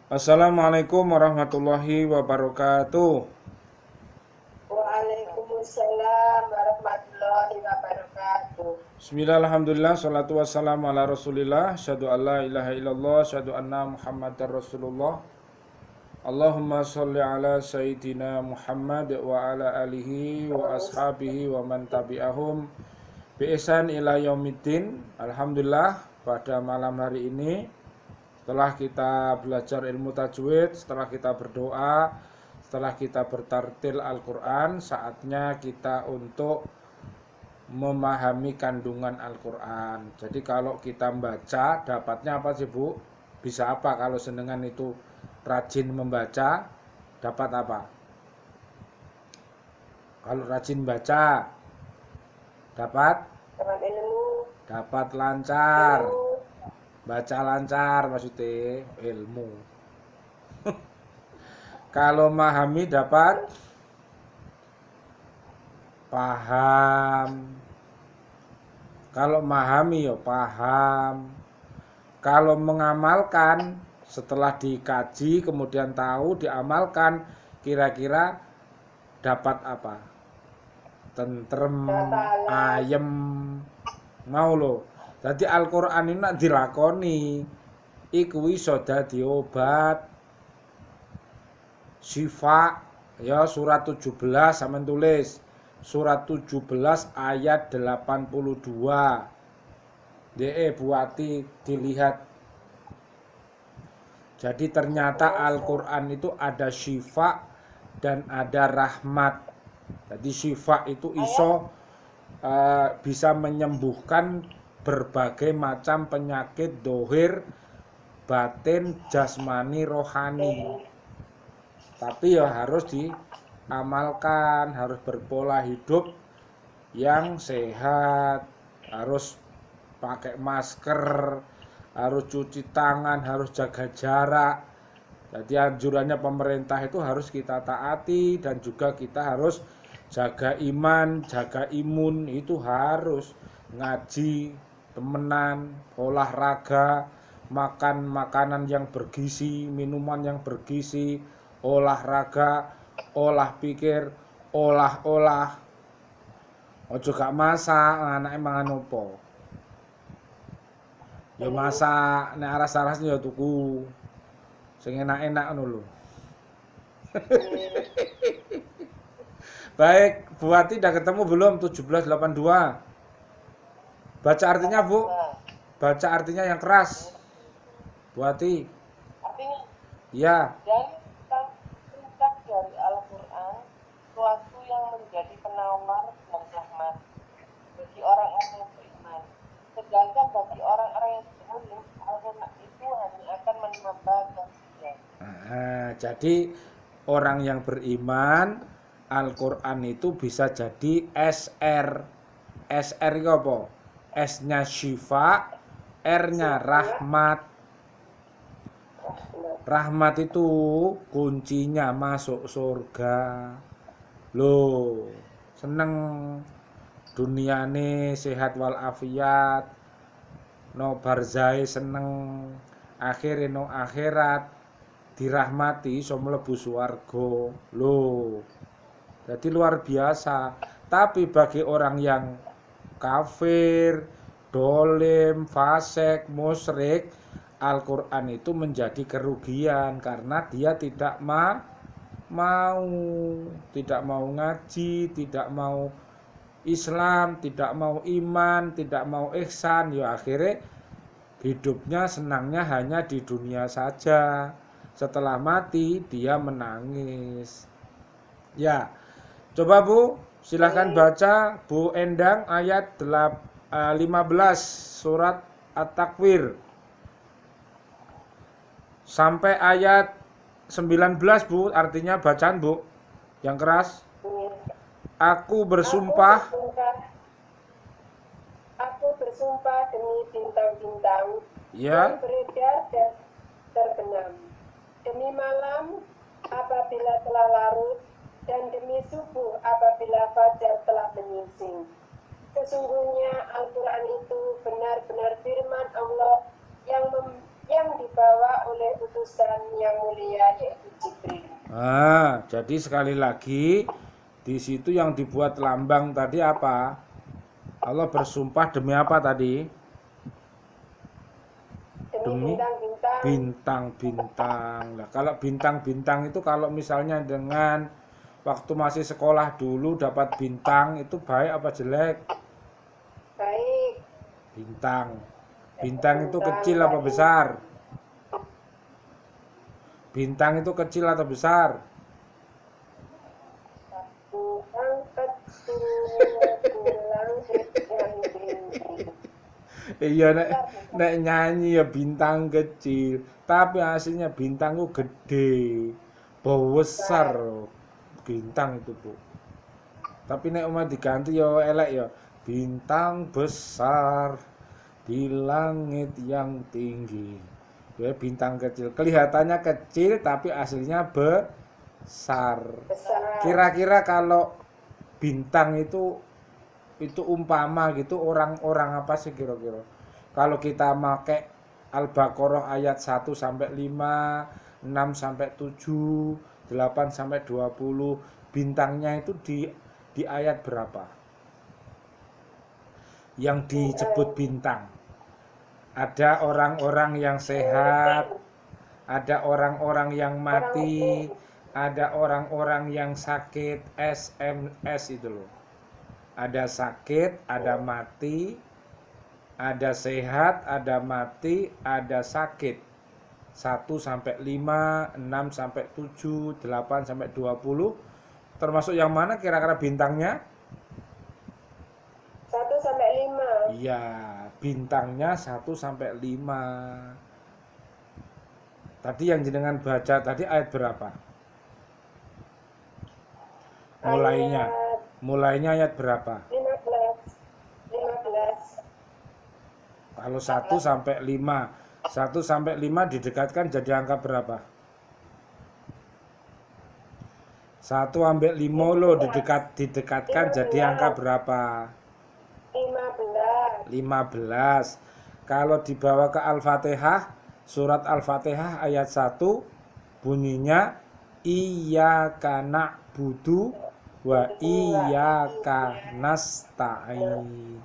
Assalamualaikum warahmatullahi wabarakatuh. Waalaikumsalam warahmatullahi wabarakatuh. Bismillah, alhamdulillah, salatu wassalamu ala rasulillah. Asyhadu an la ilaha illallah, asyhadu anna muhammadar rasulullah. Allahumma sholli ala sayyidina Muhammad wa ala alihi wa ashabihi wa man tabi'ahum bi ihsan ila yaumiddin. Alhamdulillah, pada malam hari ini setelah kita belajar ilmu tajwid, setelah kita berdoa, setelah kita bertartil Al-Quran, saatnya kita untuk memahami kandungan Al-Quran. Jadi kalau kita membaca, dapatnya apa sih Bu? Bisa apa kalau senengan itu rajin membaca, dapat apa? Kalau rajin baca, dapat? Teman ilmu, Dapat lancar. ilmu, Baca lancar maksudnya ilmu. Kalau memahami dapat paham. Kalau memahami ya paham. Kalau mengamalkan setelah dikaji kemudian tahu diamalkan kira-kira dapat apa? Tentrem, hafalan, ayem, mau lo. Jadi Al-Quran ini nak dilakoni iku iso dadi obat syifa. Ya surat 17 sama tulis surat 17 ayat 82. Buati dilihat. Jadi ternyata Al-Quran itu ada syifa dan ada rahmat. Jadi syifa itu iso bisa menyembuhkan berbagai macam penyakit dohir, batin, jasmani, rohani. Tapi ya harus diamalkan, harus berpola hidup yang sehat, harus pakai masker, harus cuci tangan, harus jaga jarak. Jadi anjurannya pemerintah itu harus kita taati dan juga kita harus jaga iman, jaga imun, itu harus ngaji, temenan, olahraga, makan makanan yang bergizi, minuman yang bergizi, olahraga, olah pikir, olah-olah. Ojo gak masak, anake mangan opo? Ya masak, nek aras-aras ya tuku. Sing enak-enak ngono lho. Baik, Bu Ati udah ketemu belum 1782? Baca artinya, Bu. nah, Baca artinya yang keras. Bu Ati. artinya Ya. dari perintah dari Al-Quran, suatu yang menjadi penawar dan rahmat bagi orang-orang yang beriman. Sedangkan bagi orang-orang yang beriman, Al-Quran itu hanya akan menambah kesulitan. Nah, jadi orang yang beriman Al-Quran itu bisa jadi SR. SR itu apa? S-nya syifa, R-nya rahmat. Rahmat itu kuncinya masuk surga. Loh, seneng duniane sehat walafiat, no barzai seneng, akhire no akhirat dirahmati iso mlebu swarga. Loh, jadi luar biasa. Tapi bagi orang yang kafir, dolim, fasik, musyrik, Al-Quran itu menjadi kerugian karena dia tidak mau tidak mau ngaji, tidak mau Islam, tidak mau iman, tidak mau ihsan, ya akhirnya hidupnya senangnya hanya di dunia saja. Setelah mati dia menangis. Ya, coba Bu, silahkan baca Bu Endang ayat 15 surat At-Takwir sampai ayat 19 Bu, artinya bacaan Bu yang keras. Aku Aku bersumpah. bersumpah, aku bersumpah demi bintang-bintang yang Ya. beredar dan terbenam, demi malam apabila telah larut, dan demi subuh apabila fajar telah menyingsing. Sesungguhnya Al-Quran itu benar-benar firman Allah yang yang dibawa oleh utusan yang mulia yaitu Jibril. Nah, jadi sekali lagi di situ yang dibuat lambang tadi apa? Allah bersumpah demi apa tadi? Demi Demi bintang-bintang. bintang-bintang. Nah, kalau bintang-bintang itu kalau misalnya dengan waktu masih sekolah dulu dapat bintang itu baik apa jelek? Baik. Bintang. Bintang itu kecil apa baik. besar? Bintang itu kecil atau besar? Bintang kecil bilang yang tinggi. Iya nek nyanyi ya bintang kecil, tapi aslinya bintang itu gede, besar bintang itu bu. Tapi nek umat diganti ya elek ya bintang besar di langit yang tinggi. Ya bintang kecil, kelihatannya kecil tapi aslinya besar. Besar. Kira-kira kalau bintang itu umpama gitu orang-orang apa sih kira-kira? Kalau kita pakai Al-Baqarah ayat 1 sampai 5, 6 sampai 7, 8 sampai 20, bintangnya itu di ayat berapa? Yang disebut bintang. Ada orang-orang yang sehat, ada orang-orang yang mati, ada orang-orang yang sakit, SMS itu loh. Ada sakit, ada mati, ada sehat, ada mati, ada sakit. 1 sampai 5, 6 sampai 7, 8 sampai 20. Termasuk yang mana kira-kira bintangnya? 1 sampai 5. Iya, bintangnya 1 sampai 5. Tadi yang jenengan baca tadi ayat berapa? Mulainya ayat berapa? 15. Kalau 1 sampai 5. 1 sampai 5 didekatkan jadi angka berapa? 1 sampai 5 lo didekatkan jadi angka berapa? 15. Kalau dibawa ke Al-Fatihah, surat Al-Fatihah ayat 1 bunyinya iyyaka na'budu wa iyyaka nasta'in.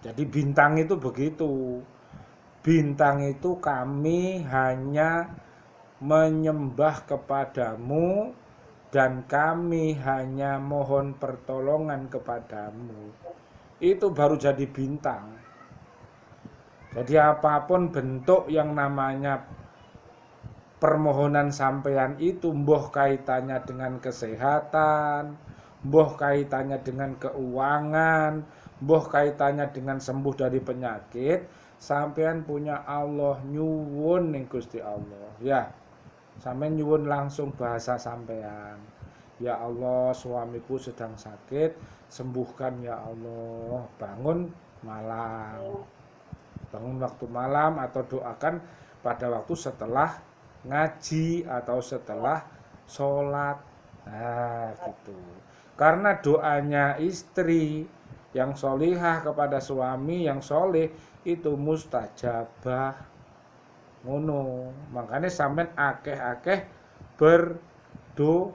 Jadi bintang itu begitu. Bintang itu kami hanya menyembah kepadamu dan kami hanya mohon pertolongan kepadamu. Itu baru jadi bintang. Jadi apapun bentuk yang namanya permohonan sampean itu, mboh kaitannya dengan kesehatan, mboh kaitannya dengan keuangan, mboh kaitannya dengan sembuh dari penyakit, sampean punya Allah nyuwun ning Gusti Allah. Ya, sampean nyuwun langsung bahasa sampean. Ya Allah, suamiku sedang sakit, sembuhkan ya Allah. Bangun malam. Bangun waktu malam atau doakan pada waktu setelah ngaji atau setelah sholat. Nah gitu. Karena doanya istri yang solihah kepada suami yang soleh itu mustajabah. Ngono. Makanya sampean akeh-akeh berdoa.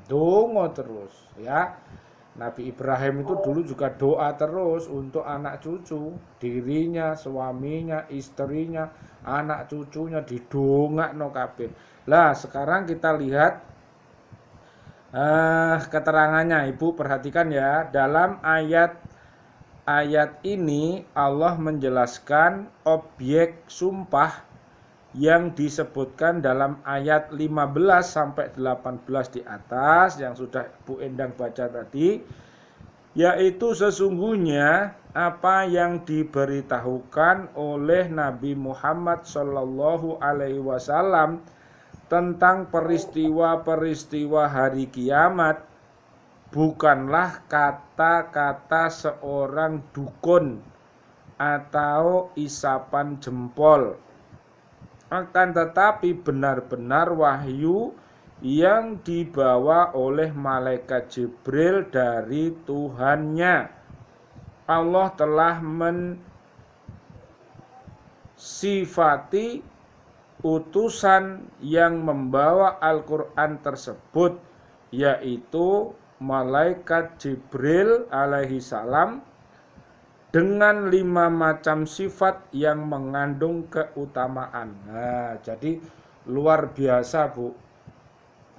Dongo terus ya. Nabi Ibrahim itu dulu juga doa terus untuk anak cucu, dirinya, suaminya, istrinya, anak cucunya didongakno kabeh. Lah, sekarang kita lihat keterangannya, Ibu perhatikan ya. Dalam ayat ini Allah menjelaskan objek sumpah yang disebutkan dalam ayat 15 sampai 18 di atas yang sudah Bu Endang baca tadi, yaitu sesungguhnya apa yang diberitahukan oleh Nabi Muhammad Shallallahu Alaihi Wasallam tentang peristiwa-peristiwa hari kiamat bukanlah kata-kata seorang dukun atau isapan jempol, akan tetapi benar-benar wahyu yang dibawa oleh malaikat Jibril dari Tuhannya. Allah telah sifati utusan yang membawa Al-Quran tersebut, yaitu malaikat Jibril alaihi salam, dengan 5 macam sifat yang mengandung keutamaan. Nah, jadi luar biasa, Bu.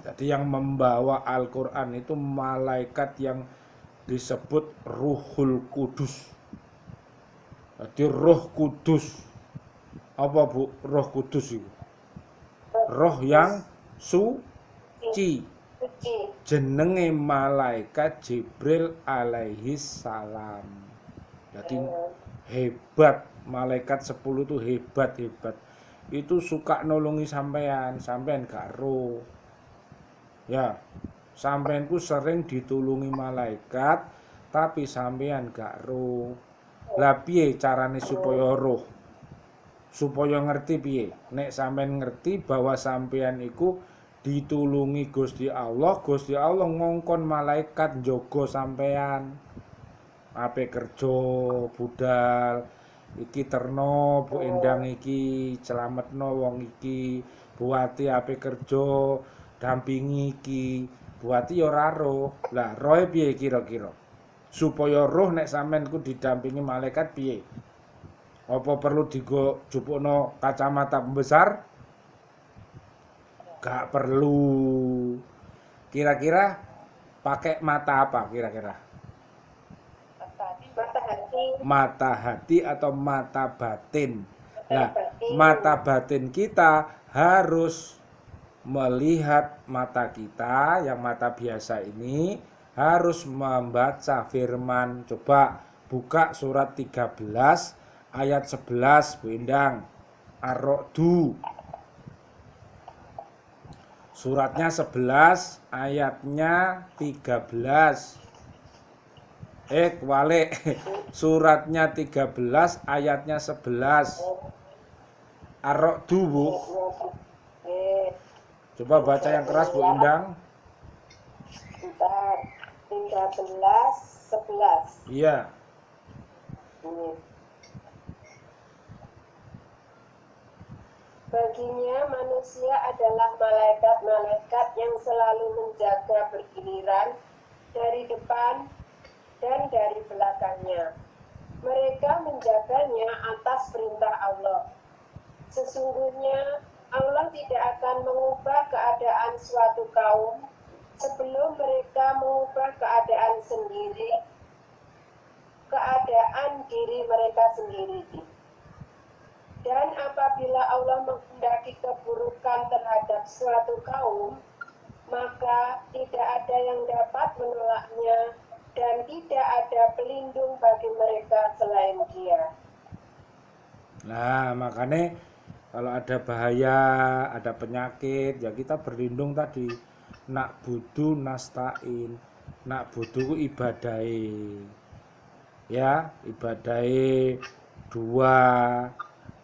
Jadi yang membawa Al-Quran itu malaikat yang disebut Ruhul Kudus. Jadi Roh Kudus. Apa, Bu? Roh Kudus itu? Roh yang suci. Jenenge malaikat Jibril alaihi salam. Jadi hebat, malaikat 10 itu hebat. Itu suka nolongi sampean gak roh. Ya, sampeanku sering ditulungi malaikat, tapi sampean gak roh. Lah piye carane supaya roh? Supaya ngerti piye? Nek sampean ngerti bahwa sampean iku ditulungi Gusti Allah ngongkon malaikat njogo sampean. Ape kerja budal iki terno Bu Endang iki celametno wong iki, buati ape kerja dampingi iki, buati ora roh. Lah rohe piye kira-kira? Supaya roh nek sampean ku didampingi malaikat piye? Apa perlu digo jupukno kacamata pembesar? Gak perlu. Kira-kira pakai mata apa kira-kira? Mata hati atau mata batin. Nah, mata batin kita harus melihat mata kita yang mata biasa ini harus membaca firman. Coba buka surat 13 ayat 11 Bu Endang. Ar-Ra'du. Suratnya 11 ayatnya 13. Kualik. Suratnya 13 ayatnya 11. Ar-Ra'du, Bu. Coba baca yang keras Bu Endang. 13 11. Iya. Baginya manusia adalah malaikat-malaikat yang selalu menjaga bergiliran dari depan dan dari belakangnya. Mereka menjaganya atas perintah Allah. Sesungguhnya Allah tidak akan mengubah keadaan suatu kaum sebelum mereka mengubah keadaan diri mereka sendiri. Dan apabila Allah menghendaki keburukan terhadap suatu kaum, maka tidak ada yang dapat menolaknya dan tidak ada pelindung bagi mereka selain Dia. Nah, makanya kalau ada bahaya, ada penyakit, ya kita berlindung tadi. Nak budu nastain, nak budu ibadai. Ya, ibadai 2,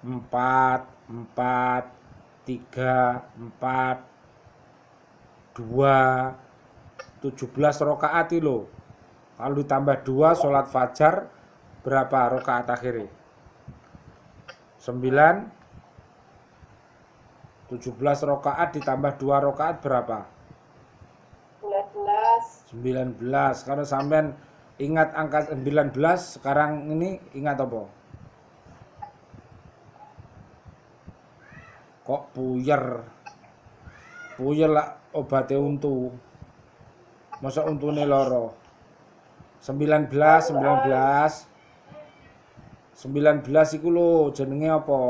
4, 4, 3, 4, 2, 17 rakaat itu. Kalau ditambah 2 sholat fajar berapa rakaat akhirnya? 9, 17 rakaat ditambah 2 rakaat berapa? 19. Kalau sampean ingat angka 19, sekarang ini ingat apa? Kok puyer lah obatnya untu. Masa untune loro? 19 iku lho jenenge apa?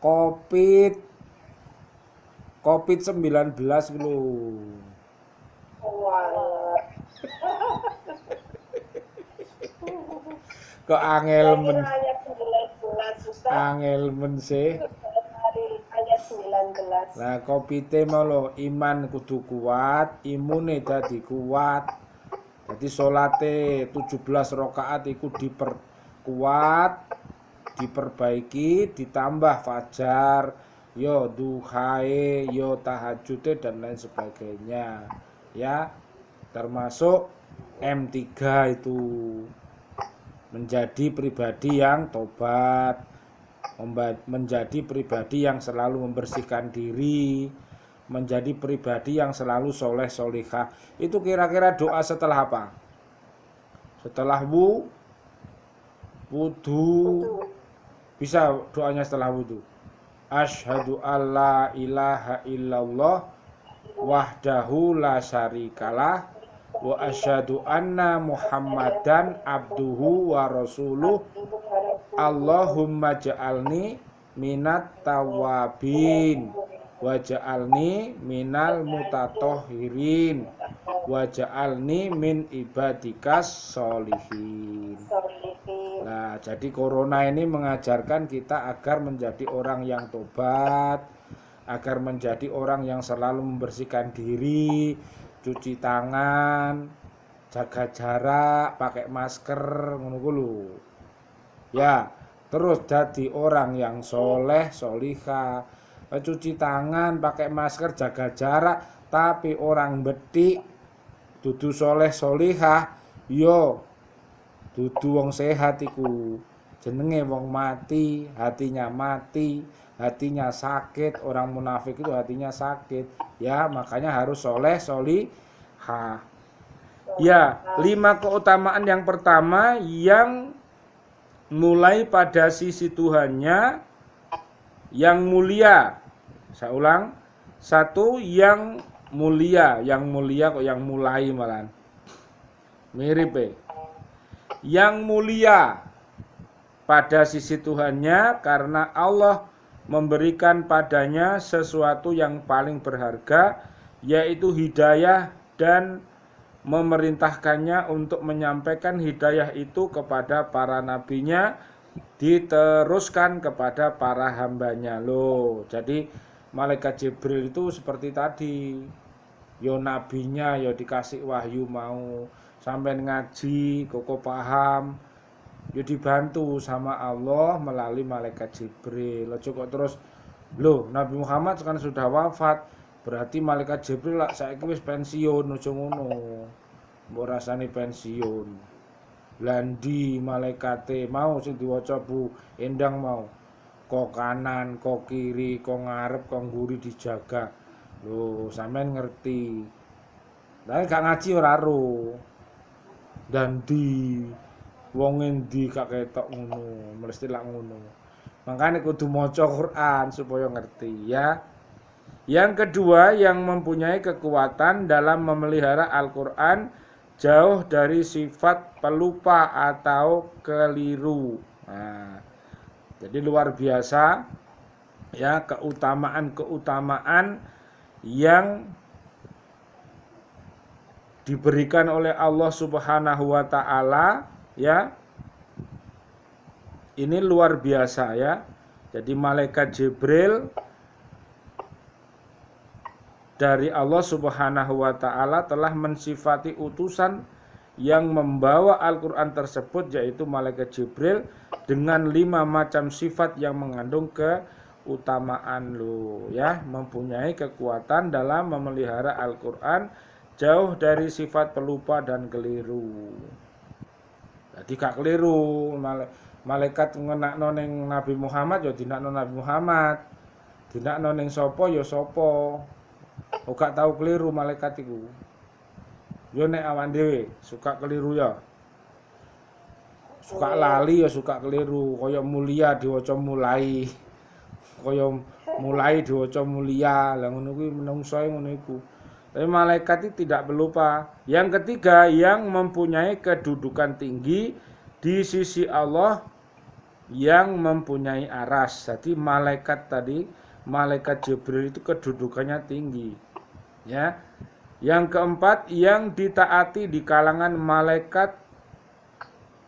Covid 19 iku lho. Kok angel men. Angel men sih. Ayat 19. Lah kopite mau lho, iman kudu kuat, imune dadi kuat. Jadi salate 17 rakaat iku diperkuat, diperbaiki, ditambah fajar, yo duhae, yo tahajude dan lain sebagainya. Ya, termasuk M3 itu. menjadi pribadi yang tobat, menjadi pribadi yang selalu membersihkan diri, menjadi pribadi yang selalu soleh solihah. Itu kira-kira doa setelah apa? Setelah wudu. Bisa doanya setelah wudu. Asyhadu alla ilaha illallah wahdahu la syarikalah wa asyhadu anna muhammadan abduhu wa rasuluh. Allahumma ja'alni minat tawabin wa ja'alni minal mutatahhirin wa ja'alni min ibadikas sholihin. Nah, jadi corona ini mengajarkan kita agar menjadi orang yang tobat, agar menjadi orang yang selalu membersihkan diri, cuci tangan, jaga jarak, pakai masker, ngono lho. Ya, terus jadi orang yang soleh, solihah, cuci tangan, pakai masker, jaga jarak, tapi orang betik, dudu soleh, solihah, yo dudu wong sehat iku. Jenenge wong mati, hatinya sakit. Orang munafik itu hatinya sakit. Ya, makanya harus soleh, solihah. Ya, 5 keutamaan yang pertama yang mulai pada sisi Tuhannya yang mulia. Saya ulang. 1 yang mulia kok yang mulai malahan. Mirip yang mulia pada sisi Tuhannya karena Allah memberikan padanya sesuatu yang paling berharga, yaitu hidayah, dan memerintahkannya untuk menyampaikan hidayah itu kepada para nabinya, diteruskan kepada para hambanya. Loh, jadi malaikat Jibril itu seperti tadi, yo nabinya yo dikasih wahyu mau sampai ngaji, koko paham, yo dibantu sama Allah melalui malaikat Jibril. Ojo kok terus, loh Nabi Muhammad kan sudah wafat, berarti malaikat Jibril lah saiki wis pensiun. Ojo ngono, mbok rasani pensiun. Landi malaikate mau sing diwaca Bu Endang mau, kok kanan, kok kiri, kok ngarep, kok nguri dijaga. Loh, sampean ngerti. Lah gak ngaji ora ro. Dan di wong endi gak ketok ngono, mesti lak ngono. Makanya kudu maca Quran supaya ngerti ya. Yang kedua, yang mempunyai kekuatan dalam memelihara Al-Qur'an jauh dari sifat pelupa atau keliru. Nah, jadi luar biasa ya keutamaan-keutamaan yang diberikan oleh Allah Subhanahu wa taala ya. Ini luar biasa ya. Jadi malaikat Jibril dari Allah Subhanahu wa taala telah mensifati utusan yang membawa Al-Qur'an tersebut, yaitu malaikat Jibril, dengan 5 macam sifat yang mengandung keutamaan loh ya, mempunyai kekuatan dalam memelihara Al-Qur'an jauh dari sifat pelupa dan keliru. Jadi gak keliru, malaikat ngenakno ning Nabi Muhammad ya dinakno Nabi Muhammad, dinakno ning sapa ya sapa. Gak tahu keliru malaikat iku. Yo nek awan dhewe suka keliru ya. Suka lali ya suka keliru, kaya mulia diwaca mulai. Kaya mulai diwaca mulia. Lah ngono kuwi menungso ngono iku. Tapi malaikat itu tidak pelupa. Yang ketiga, yang mempunyai kedudukan tinggi di sisi Allah, yang mempunyai aras. Jadi malaikat tadi, malaikat Jibril itu kedudukannya tinggi. Ya. Yang keempat, yang ditaati di kalangan malaikat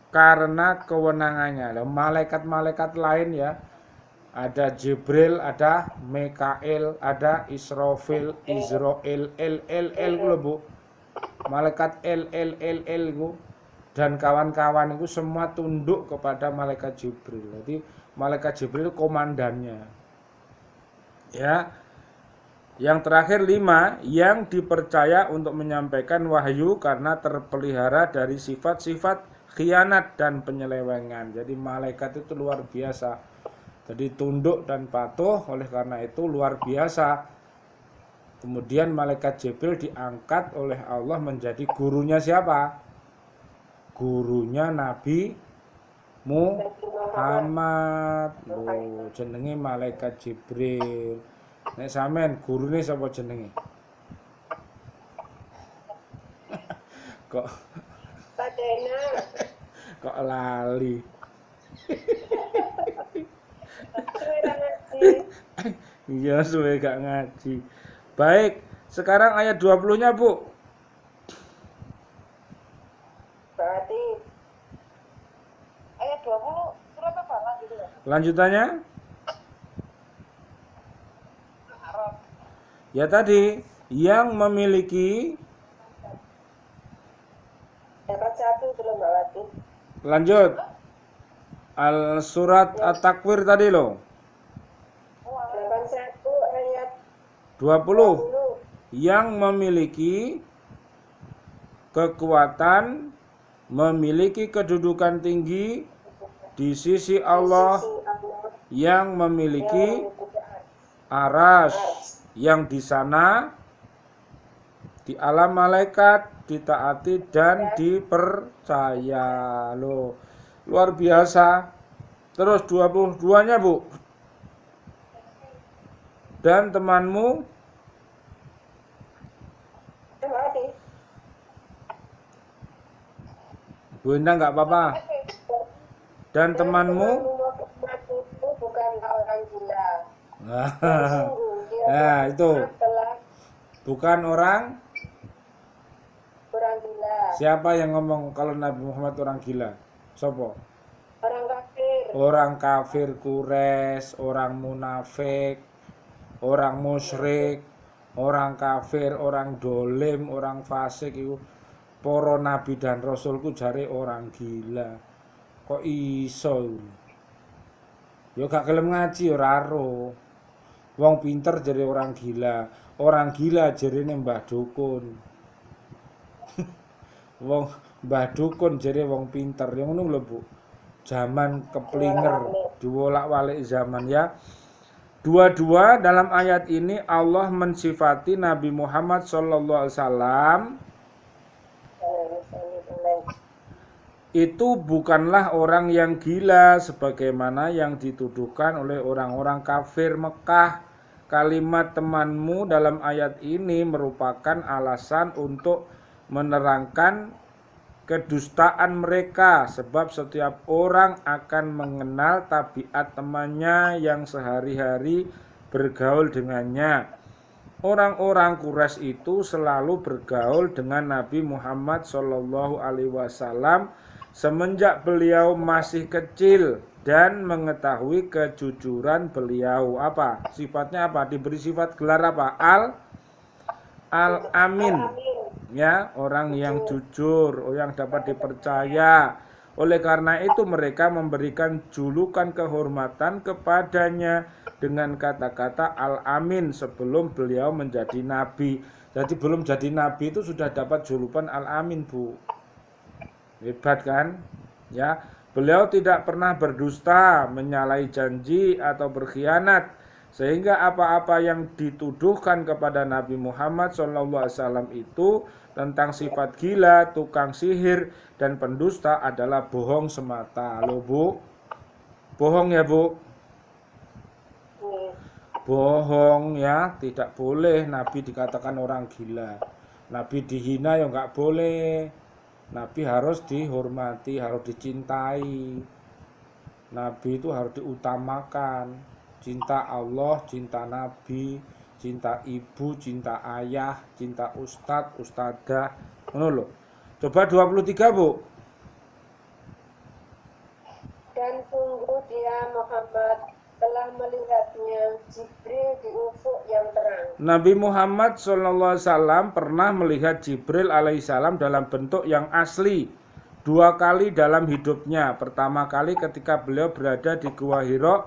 karena kewenangannya. Malaikat-malaikat lain ya, ada Jibril, ada Mikail, ada Israfil, Izrail, Bu. Malaikat L dan kawan-kawan itu semua tunduk kepada malaikat Jibril. Jadi malaikat Jibril komandannya. Ya. Yang terakhir 5, yang dipercaya untuk menyampaikan wahyu karena terpelihara dari sifat-sifat khianat dan penyelewengan. Jadi malaikat itu luar biasa. Jadi tunduk dan patuh, oleh karena itu luar biasa. Kemudian malaikat Jibril diangkat oleh Allah menjadi gurunya siapa? Gurunya Nabi Muhammad. Loh, jenenge malaikat Jibril. Nek sampean gurune sapa jenenge? Kok Padena. kok lali? Iya, suwe gak ngaji. Baik, sekarang ayat 20-nya, Bu. Berarti ayat 20 surat apa lanjut ya? Lanjutannya? Arab. Ya tadi, yang memiliki. Dapat satu belum berarti. Lanjut. Surat At-Takwir tadi loh. 81 ayat 20. 20. Yang memiliki kekuatan, memiliki kedudukan tinggi di sisi Allah, yang memiliki aras, yang di sana di alam malaikat ditaati dan dipercaya. Loh, luar biasa. Terus 22-nya, Bu. Dan temanmu Bu Indah nggak apa-apa. Dan temanmu bukan orang gila. Nah, itu Telah bukan orang. gila. Siapa yang ngomong kalau Nabi Muhammad orang gila? Sopo? Orang kafir. Orang kafir Quraisy, orang munafik, orang musyrik, orang kafir, orang dolim, orang fasik itu para nabi dan rasulku jare orang gila. Kok iso? Yo gak gelem ngaji ora ro. Wong pinter jare orang gila. Orang gila jarene Mbah Dukun. Wong Mbah Dukun jare wong pinter. Yang ngono lho, Bu. Zaman keplinger, diwolak-walik zaman ya. Dua-dua dalam ayat ini Allah mensifati Nabi Muhammad SAW itu bukanlah orang yang gila sebagaimana yang dituduhkan oleh orang-orang kafir Mekah. Kalimat temanmu dalam ayat ini merupakan alasan untuk menerangkan kedustaan mereka, sebab setiap orang akan mengenal tabiat temannya yang sehari-hari bergaul dengannya. Orang-orang Quraisy itu selalu bergaul dengan Nabi Muhammad SAW semenjak beliau masih kecil dan mengetahui kejujuran beliau. Apa? Sifatnya apa? Diberi sifat gelar apa? Al-Amin. Ya, orang yang jujur, yang dapat dipercaya. Oleh karena itu mereka memberikan julukan kehormatan kepadanya dengan kata-kata Al-Amin sebelum beliau menjadi nabi. Jadi belum jadi nabi itu sudah dapat julukan Al-Amin, Bu. Hebat kan? Ya, beliau tidak pernah berdusta, menyalahi janji atau berkhianat, sehingga apa-apa yang dituduhkan kepada Nabi Muhammad SAW itu tentang sifat gila, tukang sihir, dan pendusta adalah bohong semata. Loh, Bu, bohong ya, Bu. Bohong ya, tidak boleh Nabi dikatakan orang gila. Nabi dihina ya nggak boleh. Nabi harus dihormati, harus dicintai. Nabi itu harus diutamakan. Cinta Allah, cinta Nabi, cinta ibu, cinta ayah, cinta ustadz, ustadzah. Ngono lho. Coba 23, Bu. Dan sungguh dia Muhammad telah melihatnya Jibril di ufuk yang terang. Nabi Muhammad SAW pernah melihat Jibril alaihissalam dalam bentuk yang asli 2 kali dalam hidupnya. Pertama kali ketika beliau berada di Gua Hira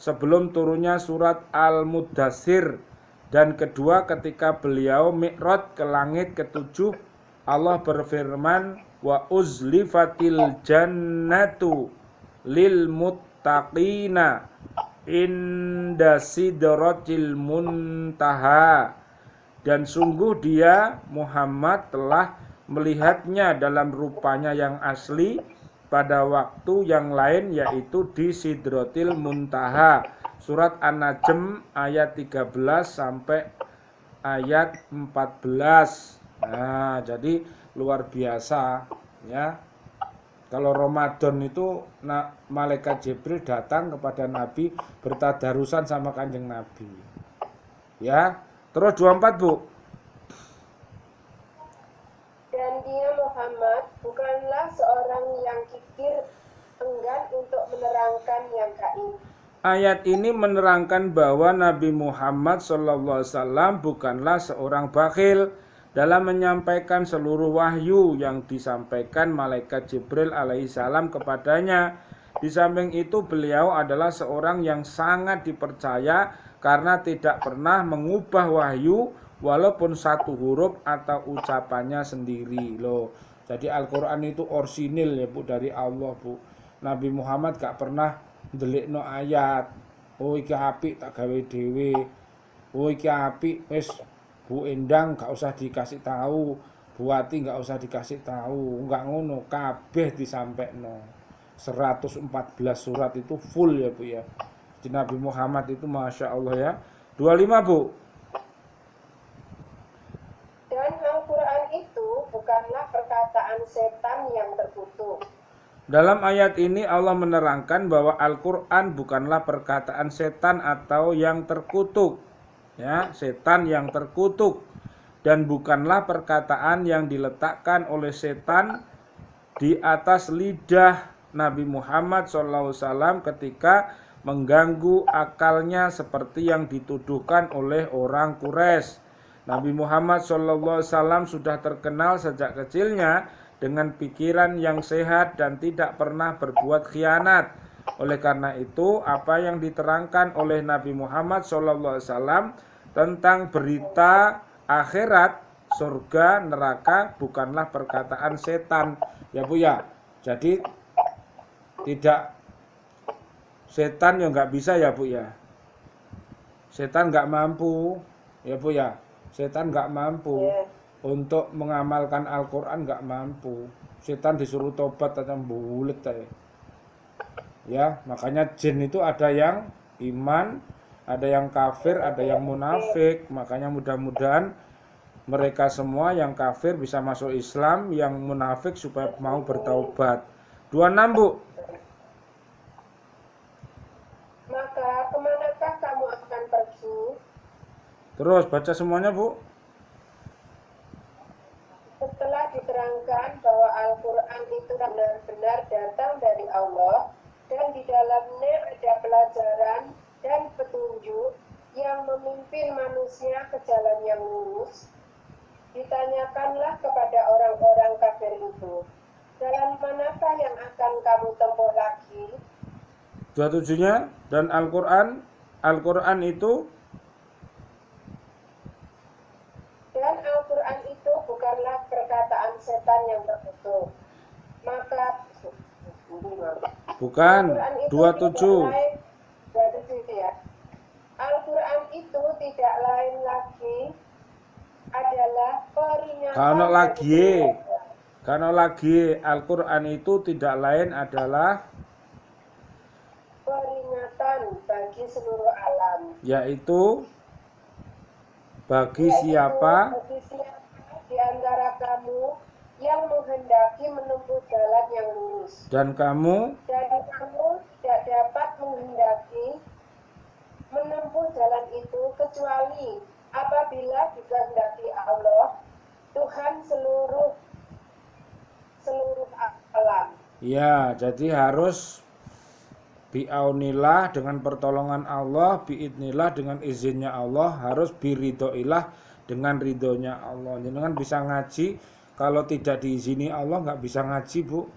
sebelum turunnya surat Al-Muddatsir, dan kedua ketika beliau mi'raj ke langit ke-7. Allah berfirman, wa uzlifatil jannatu lil muttaqina inda sidratil muntaha. Dan sungguh dia Muhammad telah melihatnya dalam rupanya yang asli pada waktu yang lain, yaitu di Sidratil Muntaha. Surat An-Najm ayat 13 sampai ayat 14. Nah, jadi luar biasa ya. Kalau Ramadan itu malaikat Jibril datang kepada Nabi bertadarusan sama Kanjeng Nabi. Ya. Terus 24, Bu. Dan dia Muhammad bukanlah seorang yang kikir, enggan untuk menerangkan yang gaib. Ayat ini menerangkan bahwa Nabi Muhammad SAW bukanlah seorang bakhil dalam menyampaikan seluruh wahyu yang disampaikan malaikat Jibril alaihissalam kepadanya. Di samping itu beliau adalah seorang yang sangat dipercaya karena tidak pernah mengubah wahyu walaupun satu huruf atau ucapannya sendiri loh. Jadi Al-Quran itu orsinil ya Bu, dari Allah Bu. Nabi Muhammad gak pernah ndelikno ayat, oh iki apik tak gawe dhewe, oh iki apik wis Bu Endang gak usah dikasih tahu, Bu Ati gak usah dikasih tahu, enggak ngono, kabeh disampaikan. 114 surat itu full ya Bu ya. Di Nabi Muhammad itu Masya Allah ya. 25 Bu. Dan Al-Quran itu bukanlah perkataan setan yang terkutuk. Dalam ayat ini Allah menerangkan bahwa Al-Quran bukanlah perkataan setan atau yang terkutuk. Ya, setan yang terkutuk. Dan bukanlah perkataan yang diletakkan oleh setan di atas lidah Nabi Muhammad SAW ketika mengganggu akalnya seperti yang dituduhkan oleh orang Quraisy. Nabi Muhammad SAW sudah terkenal sejak kecilnya dengan pikiran yang sehat dan tidak pernah berbuat khianat. Oleh karena itu, apa yang diterangkan oleh Nabi Muhammad SAW tentang berita akhirat, surga, neraka bukanlah perkataan setan. Ya Bu ya. Jadi tidak, setan ya nggak bisa ya Bu ya. Setan nggak mampu ya Bu ya. Setan nggak mampu untuk mengamalkan Al-Quran, nggak mampu. Setan disuruh tobat atau bulet ya. Makanya jin itu ada yang iman, ada yang kafir, ada yang munafik. Makanya mudah-mudahan mereka semua yang kafir bisa masuk Islam, yang munafik supaya mau bertaubat. 26 Bu. Maka kemanakah kamu akan pergi? Terus baca semuanya Bu. Setelah diterangkan bahwa Al-Quran itu benar-benar datang dari Allah dan di dalamnya ada pelajaran dan petunjuk yang memimpin manusia ke jalan yang lurus, ditanyakanlah kepada orang-orang kafir itu, jalan manakah yang akan kamu tempuh lagi? 27-nya, dan Al-Quran itu, dan Al-Quran itu bukanlah perkataan setan yang terkutuk. Maka bukan, 27 ya. Al-Quran itu tidak lain lagi adalah peringatan. Karena lagi Al-Quran itu tidak lain adalah peringatan bagi seluruh alam. Yaitu bagi siapa di antara kamu yang menghendaki menempuh jalan yang lurus. Dan kamu tidak dapat menghendaki menempuh jalan itu kecuali apabila dikehendaki Allah, Tuhan seluruh alam. Ya, jadi harus bi'aunillah dengan pertolongan Allah, bi'idnillah dengan izinnya Allah, harus biridhoillah dengan ridhonya Allah. Jangan bisa ngaji kalau tidak diizini Allah, nggak bisa ngaji Bu.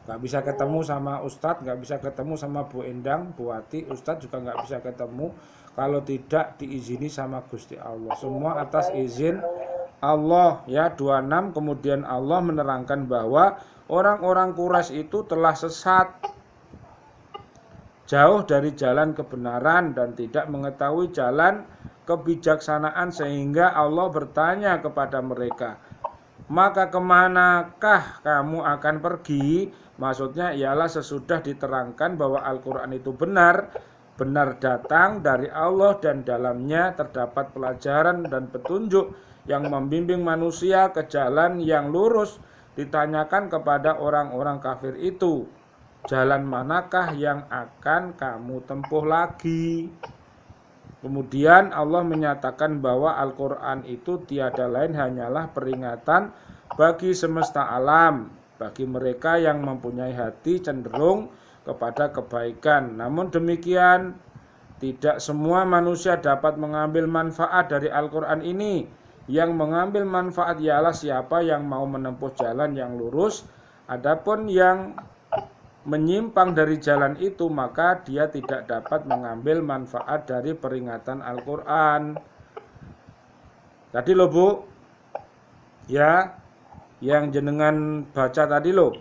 Nggak bisa ketemu sama Ustadz, nggak bisa ketemu sama Bu Endang, Bu Ati, Ustadz juga nggak bisa ketemu kalau tidak diizini sama Gusti Allah. Semua atas izin Allah ya 26, kemudian Allah menerangkan bahwa orang-orang Quraisy itu telah sesat, jauh dari jalan kebenaran dan tidak mengetahui jalan kebijaksanaan, sehingga Allah bertanya kepada mereka, maka kemanakah kamu akan pergi? Maksudnya ialah sesudah diterangkan bahwa Al-Quran itu benar datang dari Allah dan dalamnya terdapat pelajaran dan petunjuk yang membimbing manusia ke jalan yang lurus. Ditanyakan kepada orang-orang kafir itu, jalan manakah yang akan kamu tempuh lagi? Kemudian Allah menyatakan bahwa Al-Quran itu tiada lain hanyalah peringatan bagi semesta alam, bagi mereka yang mempunyai hati cenderung kepada kebaikan. Namun demikian, tidak semua manusia dapat mengambil manfaat dari Al-Quran ini. Yang mengambil manfaat ialah siapa yang mau menempuh jalan yang lurus. Adapun yang menyimpang dari jalan itu, maka dia tidak dapat mengambil manfaat dari peringatan Al-Quran. Tadi loh Bu, ya, yang jenengan baca tadi loh,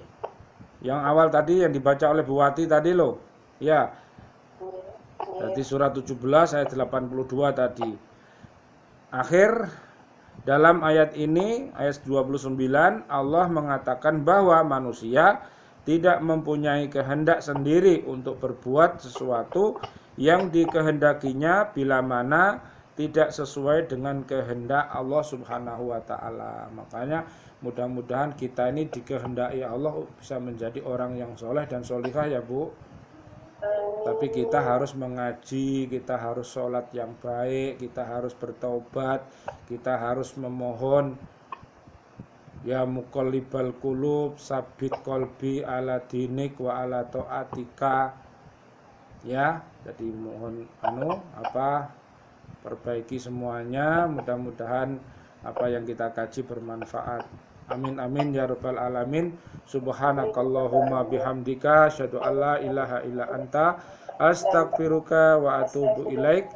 yang awal tadi yang dibaca oleh Bu Wati tadi loh, ya, jadi surat 17 ayat 82 tadi. Akhir dalam ayat ini, ayat 29, Allah mengatakan bahwa manusia tidak mempunyai kehendak sendiri untuk berbuat sesuatu yang dikehendakinya bila mana tidak sesuai dengan kehendak Allah Subhanahu wa Ta'ala. Makanya mudah-mudahan kita ini dikehendaki Allah bisa menjadi orang yang soleh dan solihah ya Bu. Tapi kita harus mengaji, kita harus sholat yang baik, kita harus bertaubat, kita harus memohon, ya muqallibal qulub sabit qalbi ala dinik wa ala taatika, ya. Jadi mohon perbaiki semuanya, mudah-mudahan apa yang kita kaji bermanfaat. Amin amin ya rabbal alamin. Subhanakallahumma bihamdika asyhadu alla ilaha illa anta astaghfiruka wa atubu ilaik.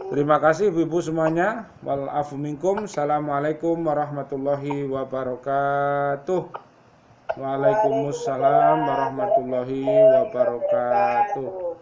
Terima kasih Ibu semuanya. Wal afu minkum. Assalamualaikum warahmatullahi wabarakatuh. Waalaikumsalam warahmatullahi wabarakatuh.